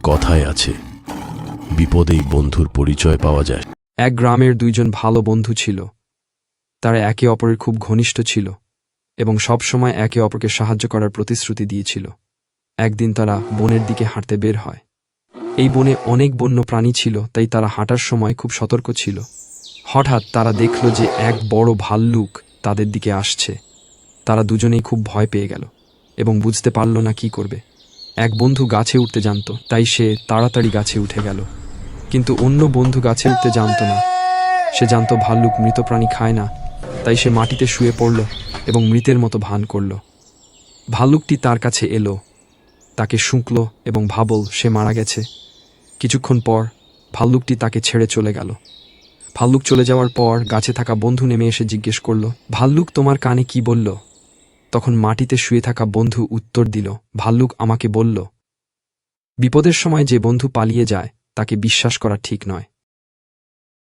কথায় আছে, বিপদেই বন্ধুর পরিচয় পাওয়া যায়। এক গ্রামের দুইজন ভালো বন্ধু ছিল। তারা একে অপরের খুব ঘনিষ্ঠ ছিল এবং সবসময় একে অপরকে সাহায্য করার প্রতিশ্রুতি দিয়েছিল। একদিন তারা বনের দিকে হাঁটতে বের হয়। এই বনে অনেক বন্য প্রাণী ছিল, তাই তারা হাঁটার সময় খুব সতর্ক ছিল। হঠাৎ তারা দেখল যে এক বড় ভাল্লুক তাদের দিকে আসছে। তারা দুজনেই খুব ভয় পেয়ে গেল এবং বুঝতে পারল না কি করবে। এক বন্ধু গাছে উঠতে জানত, তাই সে তাড়াতাড়ি গাছে উঠে গেল। কিন্তু অন্য বন্ধু গাছে উঠতে জানত না। সে জানত ভাল্লুক মৃত প্রাণী খায় না, তাই সে মাটিতে শুয়ে পড়ল এবং মৃতের মতো ভান করল। ভাল্লুকটি তার কাছে এলো, তাকে শুঁকল এবং ভাবল সে মারা গেছে। কিছুক্ষণ পর ভাল্লুকটি তাকে ছেড়ে চলে গেল। ভাল্লুক চলে যাওয়ার পর গাছে থাকা বন্ধু নেমে এসে জিজ্ঞেস করল, ভাল্লুক তোমার কানে কি বলল? তখন মাটিতে শুয়ে থাকা বন্ধু উত্তর দিল, ভাল্লুক আমাকে বলল, বিপদের সময় যে বন্ধু পালিয়ে যায় তাকে বিশ্বাস করা ঠিক নয়।